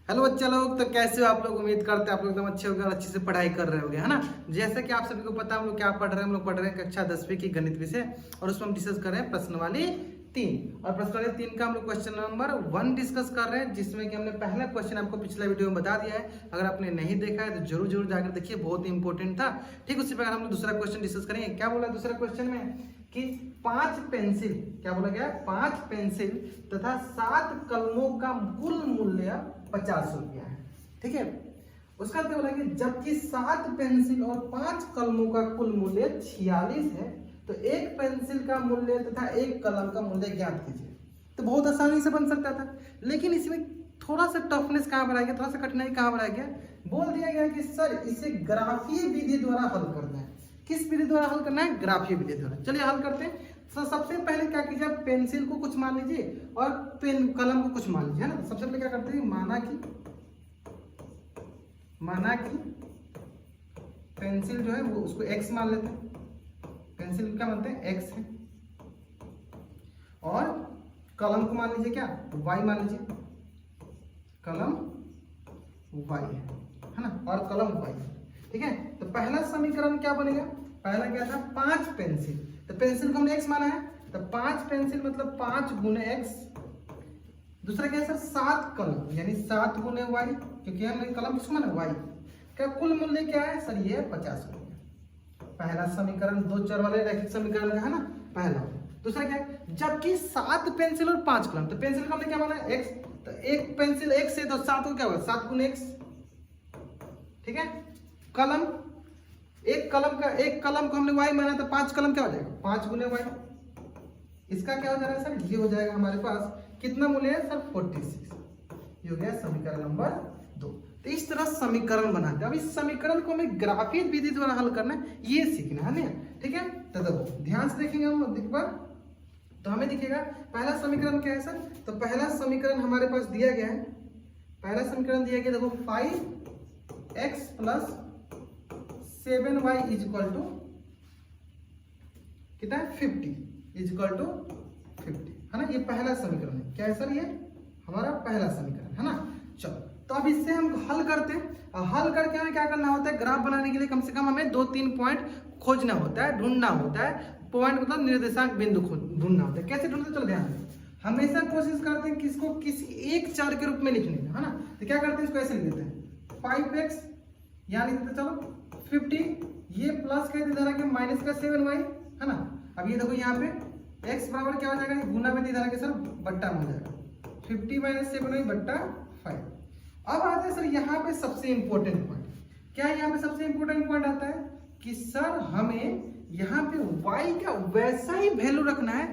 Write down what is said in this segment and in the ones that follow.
Hello बच्चा लोग, तो कैसे हो आप लोग। उम्मीद करते हैं आप लोग एकदम अच्छे होंगे और अच्छे से पढ़ाई कर रहे होंगे, है ना। जैसे कि आप सभी को पता है हम लोग क्या पढ़ रहे हैं। हम लोग पढ़ रहे हैं कक्षा 10वीं की गणित विषय और उसमें हम डिस्कस कर रहे हैं प्रश्न वाली 3। और प्रश्न वाली 3 का हम लोग क्वेश्चन नंबर 1 डिस्कस कर रहे हैं, जिसमें कि हमने पहला क्वेश्चन आपको पिछला वीडियो में बता दिया है। अगर आपने नहीं देखा है तो जरूर जरूर जाकर देखिए, बहुत ही इंपॉर्टेंट था। ठीक उसी प्रकार हम लोग दूसरा क्वेश्चन डिस्कस करेंगे। क्या बोला दूसरा क्वेश्चन में कि 5 पेंसिल, क्या बोला गया, 5 पेंसिल तथा 7 कलमों का कुल मूल्य 50 रुपया है। ठीक है, उसका क्या बोला कि जबकि 7 पेंसिल और 5 कलमों का कुल मूल्य 46 है, तो एक पेंसिल का मूल्य तथा एक कलम का मूल्य ज्ञात कीजिए। तो बहुत आसानी से बन सकता था, लेकिन इसमें थोड़ा सा टफनेस कहाँ बढ़ाया गया, थोड़ा सा कठिनाई कहाँ बढ़ाया गया। बोल दिया गया कि सर इसे ग्राफीय विधि द्वारा हल करना है। किस विधि द्वारा हल करना है? ग्राफीय विधि द्वारा। चलिए हल करते हैं। तो सबसे पहले क्या कीजिए, पेंसिल को कुछ मान लीजिए और पेन कलम को कुछ मान लीजिए, है ना। सबसे पहले क्या करते हैं, माना कि पेंसिल जो है वो उसको x मान लेते हैं। पेंसिल क्या मानते हैं, x है। और कलम को मान लीजिए क्या, y मान लीजिए। कलम y है ना, और कलम y है। ठीक है, तो पहला समीकरण क्या बनेगा, पहला क्या था 5 पेंसिल, तो पेंसिल को हमने x माना है, तो 5 पेंसिल मतलब 5 गुने x। दूसरा क्या है सर, 7 कलम यानी 7 गुने y, क्योंकि हमने कलम किसको माना, y का कुल मूल्य क्या है सर, ये 50 रुपये। पहला समीकरण 2 चर वाले रैखिक समीकरण का है ना, पहला। दूसरा क्या है, जबकि 7 पेंसिल और 5 कलम, तो पेंसिल का हमने क्या माना है, x, तो एक पेंसिल x है तो 7 को क्या होगा, 7 गुने x। ठीक है, कलम, एक कलम को हमने y माना, तो 5 कलम क्या हो जाएगा, 5 गुने y। इसका क्या हो जाएगा सर, ये हो जाएगा हमारे पास कितना मूल्य है सर, 46। ये हो गया समीकरण नंबर 2। तो इस तरह समीकरण बनाते हैं। अब इस समीकरण को हमें ग्राफीय विधि द्वारा हल करना है, ये सीखना है ना। ठीक है, तो देखो ध्यान से देखेंगे हम एक बार, तो हमें दिखेगा पहला समीकरण क्या है सर, तो पहला समीकरण हमारे पास दिया गया है। पहला समीकरण दिया गया, देखो 5x + 7y = कितना है, 50 = 50, है ना। ये पहला समीकरण है, क्या है सर, ये हमारा पहला समीकरण है ना। चलो, तो अब इससे हम हल करते हैं। हल करके हमें क्या करना होता है, ग्राफ बनाने के लिए कम से कम हमें 2-3 पॉइंट खोजना होता है, ढूंढना होता है। पॉइंट मतलब निर्देशांक बिंदु ढूंढना होता है। कैसे ढूंढते, चलो ध्यान दें। हमेशा कोशिश करते हैं किसको किसी एक चर के रूप में लिखने का, है ना। तो क्या करते हैं, इसको ऐसे लिख देते हैं 5x, यहाँ लिख देते चलो 50, ये प्लस कर इधर आके माइनस का 7y, है ना। अब ये देखो यहाँ पे x बराबर क्या हो जाएगा, गुना में इधर आके सर बट्टा में हो जाएगा, 50 - 7y / 5। अब आते हैं सर यहाँ पे सबसे इंपॉर्टेंट पॉइंट। क्या है यहाँ पे सबसे इंपॉर्टेंट पॉइंट आता है कि सर हमें यहाँ पे y का वैसा ही वैल्यू रखना है,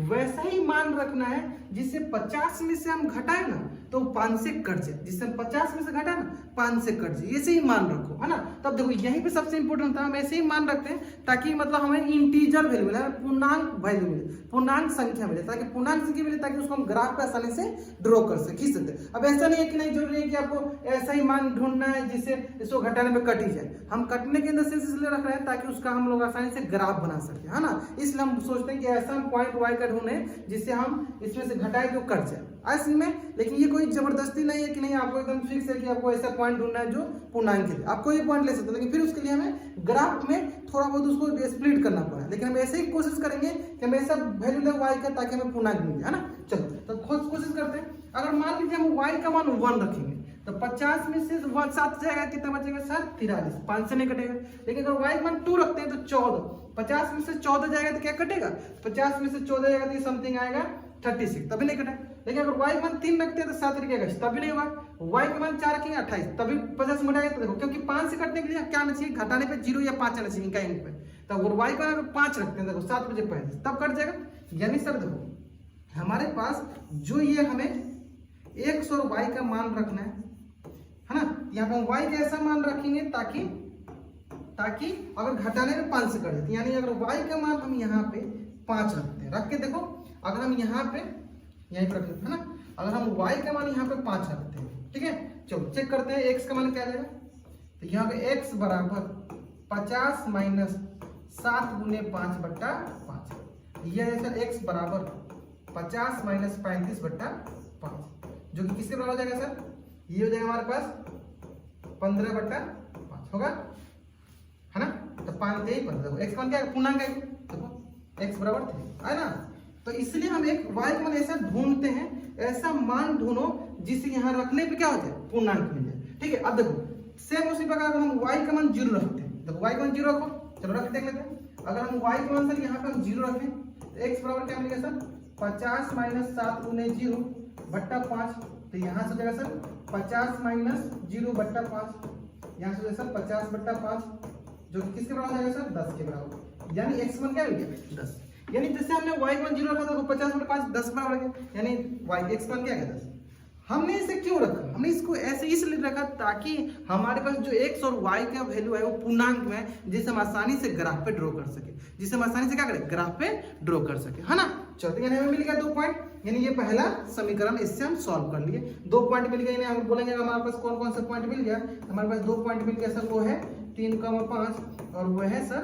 वैसा ही मान रखना है, जिससे 50 में से हम घटाए ना तो 5 से कट जाए। जिससे हम 50 में से घटाए ना 5 से कट जाए, ऐसे ही मान रखो, है ना। तब देखो यहीं पे सबसे इंपॉर्टेंट होता है, हम ऐसे ही मान रखते हैं ताकि मतलब हमें इंटीजर वैल्यू मिले, पूर्णांक वैल्यू मिले, पूर्णांक संख्या मिले, ताकि पूर्णांक संख्या मिले, ताकि उसको हम ग्राफ पे आसानी से ड्रॉ कर सके, खींच सकते। अब ऐसा नहीं है कि नहीं जरूरी है कि आपको ऐसा ही मान ढूंढना है जिससे इसको घटाने में कट ही जाए। हम कटने के अंदर सेंस इसलिए रख रहे हैं ताकि उसका हम लोग आसानी से ग्राफ बना सके, है ना। इसलिए हम सोचते हैं कि ऐसा हम पॉइंट y का ढूंढे जिससे हम इसमें से घटाए जो कट जाए ऐसे में। लेकिन ये कोई जबरदस्ती नहीं है कि नहीं आपको एकदम फिक्स है कि आपको ऐसा पॉइंट ढूंढना है जो पूर्णांक है। आप कोई पॉइंट ले सकते हैं, लेकिन फिर उसके लिए हमें ग्राफ में थोड़ा बहुत उसको स्प्लिट करना पड़ा है। लेकिन हम ऐसे ही कोशिश करेंगे कि हम ऐसा वैल्यू ले y का ताकि हमें पूर्णांक मिले, है ना। चलो तो खुद कोशिश करते हैं। अगर मान लीजिए हम y का मान 1 रखेंगे तो 50 में से 7 जाएगा, कितना बचेगा सर, 43, 5 से नहीं कटेगा। लेकिन अगर y का मान 2 रखते हैं तो 14, 50 में से 14 जाएगा तो क्या कटेगा, 50 में से 14 जाएगा तो ये समथिंग आएगा 36, तभी नहीं कटा। लेकिन अगर y का मान 3 रखते हैं तो 7 तरीके का, तभी नहीं होगा। y का मान 4 रखेंगे 28, तभी 50 में घटाएगा तो देखो, क्योंकि 5 से कटने के लिए क्या आना चाहिए, घटाने पे 0 या 5 आना चाहिए कहीं पे। तो अगर y का 5 रखते हैं देखो 7 बजे पहले तब कट जाएगा। यानी सर देखो हमारे पास जो ये हमें x और y का मान रखना है ना। यहाँ पे हम y का ऐसा मान रखेंगे ताकि अगर घटाने में 5 से कट जाए, यानी अगर y का मान हम यहाँ पे 5 रखते हैं, रख के देखो अगर हम यहाँ पे यहीं पर रखते हैं ना, अगर हम y का मान यहाँ पे 5 रखते हैं, ठीक है। चलो चेक करते हैं x का मान क्या आ जाएगा। तो यहाँ पे x बराबर 50 - 7 गुने 5 बट्टा 5, यह है सर x बराबर 50 - 35 बट्टा 5, जो कि किसके बराबर हो जाएगा सर, ये हो जाएगा हमारे पास 15/5 होगा, है ना। तो 5 3 15, देखो x मान क्या है, पूर्णांक है, देखो x बराबर 3 है ना। तो इसलिए हम एक y का मान ऐसा ढूंढते हैं, ऐसा मान ढूंढो जिसे यहाँ रखने पे क्या हो जाए, पूर्णांक मिल जाए, ठीक है। अब देखो सेम उसी प्रकार अगर हम y का मान 0 रखते हैं, देखो y का मान 0 रखो, चलो रख देख लेते हैं। अगर हम y का मान सर यहाँ पे हम 0 रखें तो x बराबर क्या मिलेगा सर, 50 - 7 × 0/5। तो यहाँ से हो जाएगा सर 50 - 0/5, यहाँ से हो जाएगा सर 50/5, जो कि किसके बराबर आएगा सर, 10 के बराबर। यानी x मान क्या हो गया, 10। यानी जैसे हमने y मान 0 रखा था, 50/5 10 बराबर आ गया, यानी y x मान क्या है, 10। हमने इसे क्यों रखा, हमने इसको ऐसे इसलिए रखा ताकि हमारे पास जो x और y का वैल्यू है वो पूर्णांक में है, जिसे हम आसानी से ग्राफ पे ड्रॉ कर सके, जिसे हम आसानी से क्या करें, ग्राफ पे ड्रॉ कर सके, है ना। चलो यानी हमें मिल गया 2 पॉइंट, यानी ये पहला समीकरण इससे हम सॉल्व कर लिए। 2 पॉइंट मिल गए, यानी हम बोलेंगे हमारे पास कौन कौन से पॉइंट मिल गया। हमारे पास 2 पॉइंट मिल गया सर, वो है 3,5 और वो है सर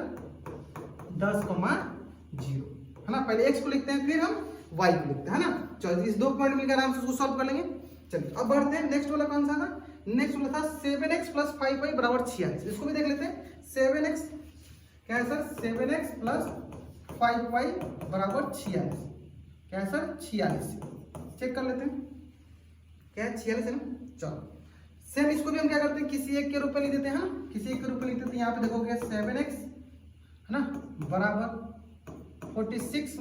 10,0, है ना। पहले x को लिखते हैं, फिर हम y को लिखते हैं, है ना। चलो इस 2 पॉइंट मिलकर आराम से उसको सॉल्व कर लेंगे। चलिए अब बढ़ते हैं, नेक्स्ट वाला कौन सा था, नेक्स्ट वाला था 7x + 5y = 46। इसको भी देख लेते हैं। 7x क्या है सर, 7x + 5y = 46, क्या है सर, 46। चेक कर लेते हैं क्या है, 46 है ना। चलो सेम इसको भी हम क्या करते हैं, किसी एक के रूप में लिख देते हैं, हाँ किसी एक के रूप में लिखते हैं। यहाँ पे देखोगे 7x है ना बराबर 46 -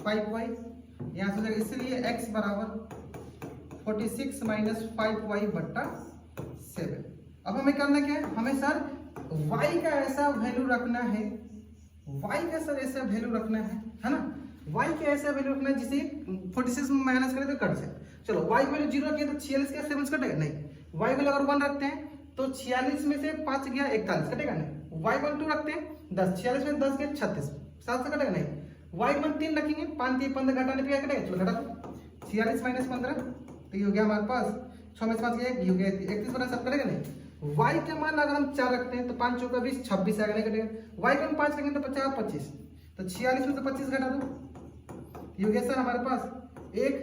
5y, यहाँ से इसलिए x बराबर 46 - 5y/7। अब हमें करना क्या है, हमें सर y का ऐसा वैल्यू रखना है, y का सर ऐसा वैल्यू रखना है ना। y का ऐसा वैल्यू रखना है जिसे 46 में माइनस करें तो कट जाए। चलो y की वैल्यू 0 रखिए तो 46 का 7 कटेगा नहीं, y वैल्यू अगर 1 रखते हैं तो 46 में से 5 गया 41 कटेगा नहीं। y मान 2 रखते हैं 10, 46 में 10 गया 36, 7 से कटेगा नहीं। y मान 3 रखेंगे, 5 3 15 घटाने पे क्या कटेगा, चलो घटा दो, 46 - 15 तो ये हो गया हमारे पास 6 में 5 गया 1, ये हो गया 31 बना, सब करेगा नहीं। y के मान अगर हम 4 रखते हैं तो 5 × 4 = 20, 26 आएगा, नहीं कटेगा। y का मान 5 रखेंगे तो 50 25, तो 46 में से 25 घटा दो, ये हो गया सर हमारे पास 1,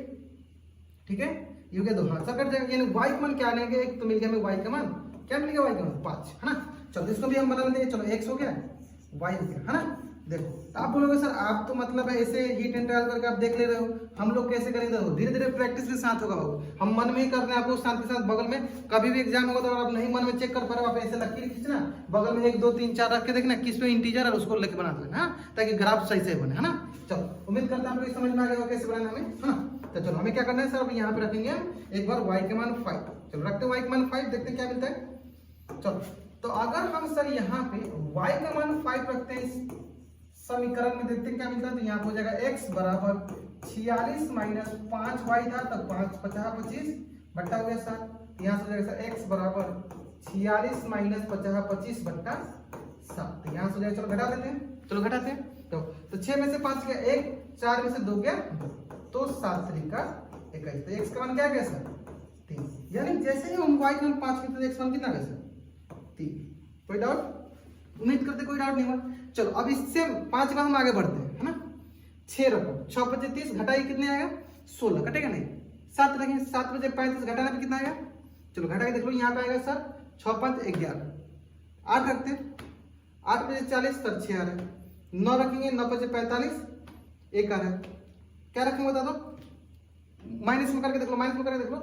ठीक है, ये हो गया 2, हाँ सब कट जाएगा। यानी y का मान क्या लेंगे, 1 तो मिल गया हमें y का मान, क्या मिल गया y का मान 5, है ना। चलो इसको भी हम बना लेते हैं, चलो x हो गया y हो गया, है ना। देखो आप बोलोगे सर आप तो मतलब है ऐसे हीट एंड ट्रायल करके आप देख ले रहे हो, हम लोग कैसे करेंगे, धीरे धीरे प्रैक्टिस के साथ होगा बाबू। हम मन में ही कर रहे हैं, आपको साथ के साथ बगल में कभी भी एग्जाम होगा तो अगर आप नहीं मन में चेक कर पा रहे हो, आप ऐसे लकीर खींचना, बगल में 1 2 3 4 रख के देखना किस पे इंटीजर और उसको लेके बना देना, हाँ ताकि ग्राफ सही से बने, है ना। चलो उम्मीद करता हूँ आपको समझ में आ गया कैसे बनाना हमें, है ना। तो चलो हमें क्या करना है सर, अब यहाँ पे रखेंगे हम एक बार y का मान 5, चलो रखते y का मान 5, देखते हैं क्या मिलता है। चलो तो अगर हम सर यहाँ पे y का मान 5 रखते हैं इस समीकरण में, देखते हैं क्या मिलता है। तो यहाँ हो जाएगा x बराबर 46 - 5y था तब 5 50 25 बट्टा हो गया 7, यहाँ से हो जाएगा x बराबर 46 - 50 25 बट्टा 7, तो यहाँ से हो जाएगा, चलो घटा देते हैं, चलो घटाते हैं। तो 6 में से 5 गया 1, 4 में से 2 गया 2, तो 7 3 का 21, तो x का मान क्या गया सर 3। यानी जैसे ही हम y का मान 5 करते हैं x का मान कितना गया सर 3। कोई डाउट, उम्मीद करते कोई डाउट नहीं हुआ। चलो अब इससे 5 का हम आगे बढ़ते हैं, है ना। 6 रखो, 6 5 30 घटाइए कितने आएगा 16, कटेगा नहीं। 7 रखेंगे, 7 बजे 35 घटाने पे कितना आएगा, चलो घटा के देख लो, यहाँ पे आएगा सर 6 5 11। 8 रखते हैं, 8 बजे 40 सर 6 आ रहा है। 9 रखेंगे, 9 बजे 45 1 आ रहा है। क्या रखेंगे बता दो, माइनस में करके देख लो, माइनस में करके देख लो।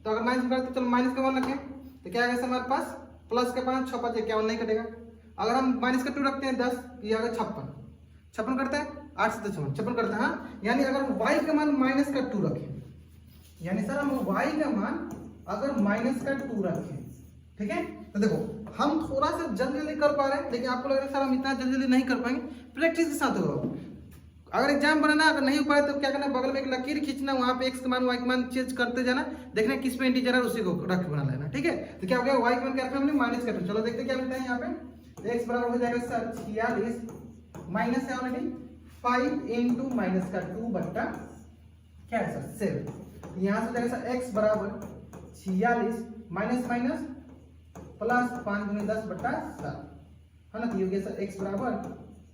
तो अगर माइनस में करते चलो माइनस के 1 रखें तो क्या आएगा हमारे पास, प्लस के 5 6 5 51 नहीं कटेगा। अगर हम माइनस का 2 रखते हैं 10, ये आएगा 56 करता है, 8 से 56 करता है, हाँ। यानी अगर हम y का मान माइनस का 2 रखें, यानी सर हम y का मान अगर माइनस का 2 रखें, ठीक है। तो देखो हम थोड़ा सा जल्दी जल्दी कर पा रहे हैं, लेकिन आपको लग रहा है सर हम इतना जल्दी जल्दी नहीं कर पाएंगे, प्रैक्टिस के साथ होगा। अगर एग्जाम बनाना अगर नहीं हो पाए तो क्या करना, बगल में एक लकीर खींचना, वहां पे x का मान y का मान चेंज करते जाना, देखना किस पे इंटीजर है उसी को रख के बना लेना, ठीक है। तो क्या हो गया, y का मान क्या रखा हमने माइनस का 2, चलो देखते क्या मिलता है यहाँ पे। x बराबर हो जाएगा सर 46 माइनस है ऑलरेडी 5 इंटू माइनस का 2 बट्टा क्या है सर 7। यहाँ से हो जाएगा सर x बराबर 46 माइनस माइनस प्लस 5 गुणे 10 बट्टा 7, है ना। तो ये हो गया सर x बराबर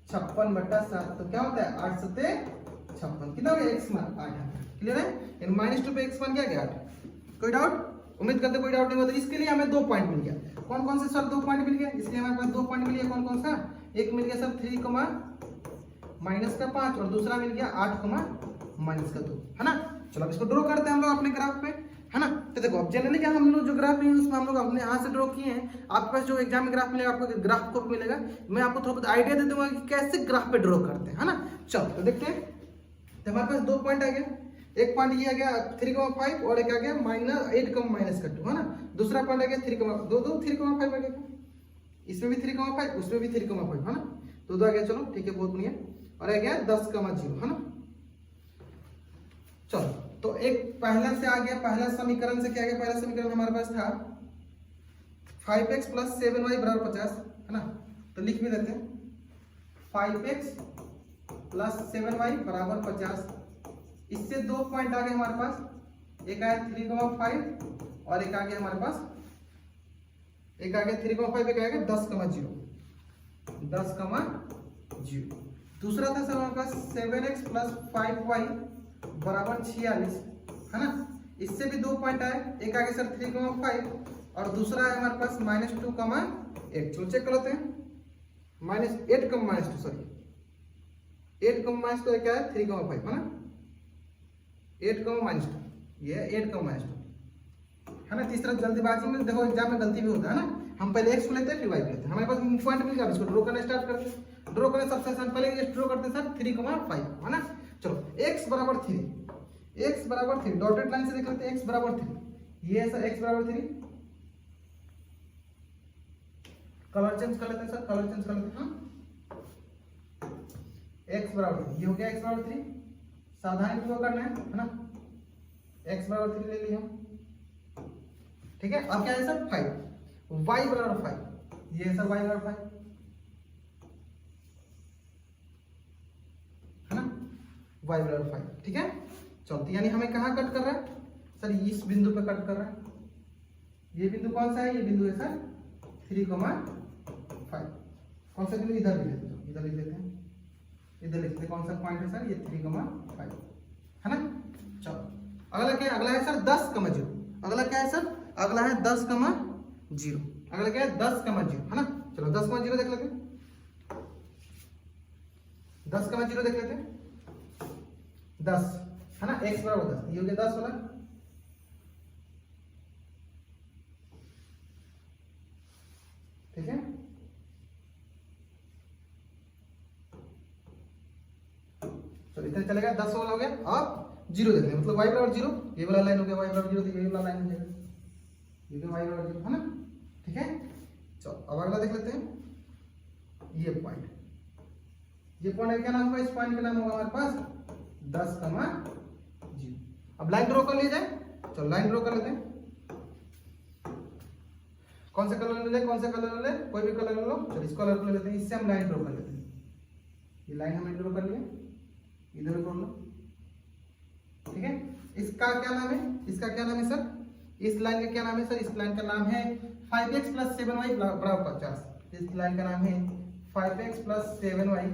56 बट्टा 7, तो क्या होता है 8 7 56, कितना हो गया x मान 8। क्लियर है, इन -2 पे x मान क्या गया 8। कोई डाउट, उम्मीद करते कोई डाउट नहीं होता। इसके लिए हमें 2 पॉइंट मिल गया। कौन कौन से सर 2 पॉइंट मिल गया? इसलिए हमारे पास 2 पॉइंट मिल गया। कौन कौन सा? एक मिल गया सर 3 -5 और दूसरा मिल गया 8 -2, है ना। चलो अब इसको ड्रॉ करते हैं हम लोग अपने ग्राफ पे, है ना। तो देखो अब जनरली क्या हम लोग जो ग्राफ लिए उसमें हम लोग अपने हाथ से ड्रॉ किए हैं। आपके पास जो एग्जाम में ग्राफ मिलेगा, आपको ग्राफ को मिलेगा, मैं आपको थोड़ा बहुत आइडिया दे दूंगा कि कैसे ग्राफ पे ड्रॉ करते हैं, है ना। चलो तो देखते हैं। तो हमारे पास 2 पॉइंट आ गए। एक पॉइंट ये आ गया 3,5 और एक आ गया -8, -2, है ना। दूसरा पॉइंट आ गया 3,5 आ गया। इसमें भी 3,5, उसमें भी 3,5, है ना। तो 2 आ गया। चलो ठीक है, बहुत बढ़िया। और आ गया 10,0, है ना। चलो तो एक पहला से आ गया, पहला समीकरण से क्या आ गया? पहला समीकरण हमारे पास था 5x + 7y = 50, है ना। तो लिख भी देते हैं 5x + 7y = 50। इससे 2 पॉइंट आ गए हमारे पास। एक आया 3,5 और एक आ गया हमारे पास, एक आ गया 3,5, एक आ गया 10,0। दूसरा था सर हमारे पास 7x + 5y = 46, है ना। इससे भी 2 पॉइंट आए। एक आ गया सर 3,5 और दूसरा है हमारे पास -2,8। चलो चेक कर लेते हैं। -8,2 सॉरी 8,2 क्या है? 3,5, है ना। 8,-2 ये 8,-2, है ना। तीसरा जल्दीबाजी में देखो एग्जाम में गलती भी होता है ना। हम पहले x को लेते हैं फिर y को लेते हैं। हमारे पास पॉइंट मिल गया, इसको ड्रॉ करना स्टार्ट करते हैं। ड्रॉ करने सबसे आसान पहले ये ड्रॉ करते हैं सर 3,5, है ना। चलो x = 3, डॉटेड लाइन से देख लेते हैं। x = 3, ये है सर x = 3। कलर चेंज कर लेते हैं सर, कलर चेंज कर लेते हैं। x = ये हो गया x = 3। सावधानी पूर्वक करना है ना। x = 3 ले लिया, ठीक है। अब क्या है सर 5, y = 5, ये है सर y = 5, है ना। y = 5, ठीक है। चलो तो यानी हमें कहाँ कट कर रहा है सर? इस बिंदु पे कट कर रहा है। ये बिंदु कौन सा है? ये बिंदु है सर 3,5। कौन सा बिंदु? इधर लिख लेते हैं, इधर लिख देते हैं, इधर लिखते हैं। कौन सा पॉइंट है सर? ये 3,5, है ना। चलो अगला क्या है? अगला है सर 10,0। अगला क्या है सर? अगला है 10,0। अगला क्या है? 10,0, है ना। चलो 10,0 देख लेते हैं। 10,0 देख लेते हैं। 10, है ना। x = 10, ये हो गया 10 वाला, ठीक है। चलो इतना चलेगा, 10 वाला हो गया। अब 0 देख लें, मतलब y = 0, ये वाला लाइन हो गया y = 0, तो ये वाला लाइन हो जाएगा, ये भी y = 0, है ना, ठीक है। चलो अब अगला देख लेते हैं। ये पॉइंट का क्या नाम होगा? इस पॉइंट का नाम होगा हमारे पास 10,0। अब लाइन ड्रॉ कर ली जाए। चलो लाइन ड्रॉ कर लेते हैं। कौन सा कलर ले? कौन सा कलर ले? कोई भी कलर ले लो। चलो इस कलर को ले लेते हैं, इससे हम लाइन ड्रॉ कर लेते हैं। ये लाइन हमने ड्रॉ कर लिया, इधर कर लो, ठीक है। इसका क्या नाम है? इसका क्या नाम है सर? इस लाइन का क्या नाम है सर? इस लाइन का नाम है 5x + 7y = 50। इस लाइन का नाम है 5x + 7y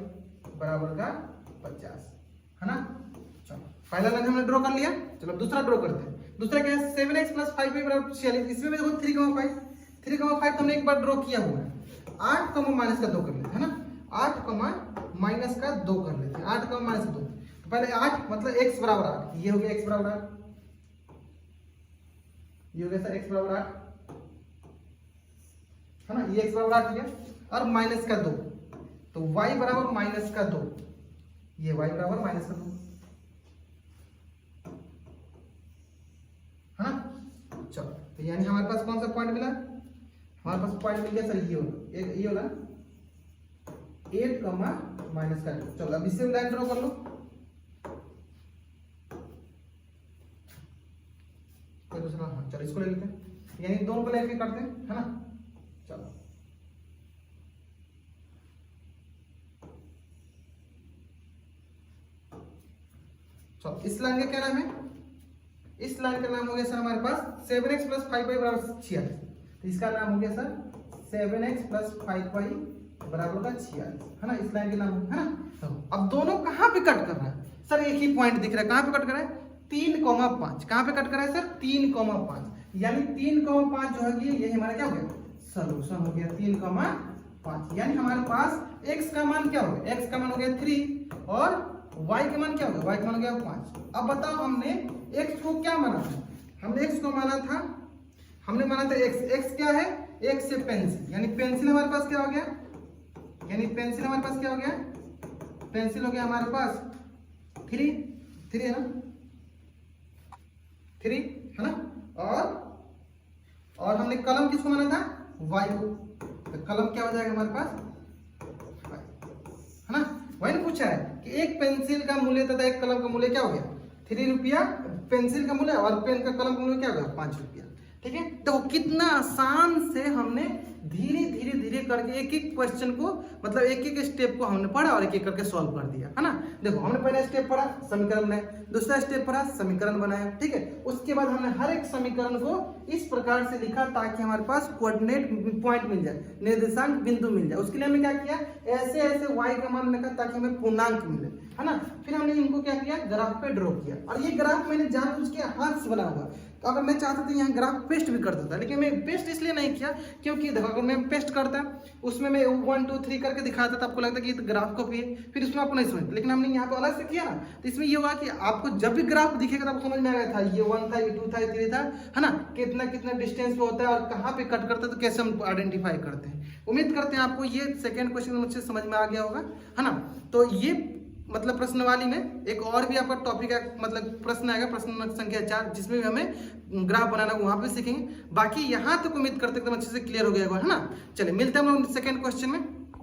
= 50, है ना। चलो पहला लाइन हमने ड्रॉ कर लिया। चलो दूसरा ड्रॉ करते हैं। दूसरा क्या है? 7x + 5y = 46। इसमें भी देखो 3,5 तो हमने एक बार ड्रॉ किया हुआ है। 8, -2 कर लेते हैं, है ना। 8, -2 कर लेते हैं। 8, -2, तो पहले 8 मतलब x = 8, ये हो गया x = 8, ये हो गया सर x = 8, है ना। ये x = 8 हो गया। और -2, तो y = -2, ये y = -2, है ना। चलो तो यानी हमारे पास कौन सा पॉइंट मिला? हमारे पास पॉइंट मिल गया सर ये वाला 8, -2। चलो अब इससे लाइन ड्रॉ कर लो। कोई दूसरा? हाँ चलो इसको ले लेते हैं, यानी दोनों को लेके करते हैं, है ना। चलो इस लाइन का क्या नाम है? इस लाइन का नाम हो गया सर हमारे पास 7x + 5y = 46। तो इसका नाम हो गया सर 7x + 5y = 46, है ना। इस लाइन के नाम है ना। अब दोनों कहाँ पे कट कर रहा है सर? एक ही पॉइंट दिख रहा है। कहाँ पे कट कर रहा है? 3,5। कहाँ पे कट कर रहा है सर? 3,5। यानी 3,5 जो है ये हमारा क्या हो गया, सोल्यूशन हो गया 3,5। यानी हमारे पास x का मान क्या हो गया, x का मान हो गया 3 और y का मान क्या हो गया, y का मान हो गया 5। अब बताओ हमने x को क्या माना था, हमने x को माना था x क्या है, x से पेंसिल, यानी पेंसिल हमारे पास क्या हो गया, यानी पेंसिल हमारे पास क्या हो गया, पेंसिल हो गया हमारे पास 3 है ना, 3 है ना। और हमने कलम किसको माना था, y को, तो कलम क्या हो जाएगा हमारे पास है ना। वही ना पूछा है कि एक पेंसिल का मूल्य तथा एक कलम का मूल्य क्या हो गया, 3 रुपया पेंसिल का मूल्य और पेन का कलम का मूल्य क्या हो गया, 5 रुपया। ठीक है, तो कितना आसान से हमने धीरे धीरे करके एक एक क्वेश्चन को, मतलब एक एक स्टेप को हमने पढ़ा और एक एक करके सॉल्व कर दिया, है ना। देखो हमने पहला स्टेप पढ़ा, समीकरण बनाया, दूसरा स्टेप पढ़ा, समीकरण बनाया, ठीक है। उसके बाद हमने हर एक समीकरण को इस प्रकार से लिखा ताकि हमारे पास कोऑर्डिनेट पॉइंट मिल जाए, निर्देशांक बिंदु मिल जाए। उसके लिए हमने क्या किया, ऐसे ऐसे y का मान लिखा ताकि हमें पूर्णांक मिले, है ना। फिर हमने इनको क्या किया, ग्राफ पे ड्रॉ किया, और ये ग्राफ मैंने जानबूझ के हाथ से बना हुआ। तो अगर मैं चाहता था यहाँ ग्राफ पेस्ट भी कर देता, लेकिन मैं पेस्ट इसलिए नहीं किया क्योंकि देखो अगर मैं पेस्ट करता उसमें मैं 1 2 3 करके दिखाता तो आपको लगता कि ये ग्राफ कॉपी है, फिर उसमें आपको नहीं समझ। लेकिन हमने यहाँ पे अलग से किया ना, तो इसमें ये होगा कि आपको जब भी ग्राफ दिखेगा तो आपको समझ में आ गया था ये 1 था, ये 2 था, ये 3 था, है ना। कितना कितना डिस्टेंस पे होता है और कहाँ पे कट करता है, तो कैसे हम आइडेंटिफाई करते हैं। उम्मीद करते हैं आपको ये सेकेंड क्वेश्चन मुझसे समझ में आ गया होगा, है ना। तो ये मतलब प्रश्नवाली में एक और भी आपका टॉपिक है, मतलब प्रश्न आएगा, प्रश्न संख्या 4, जिसमें भी हमें ग्राफ बनाना वहां पे सीखेंगे। बाकी यहाँ तक उम्मीद करते एकदम अच्छे से क्लियर हो गया होगा, है ना। चलिए मिलते हैं हम लोग सेकेंड क्वेश्चन में।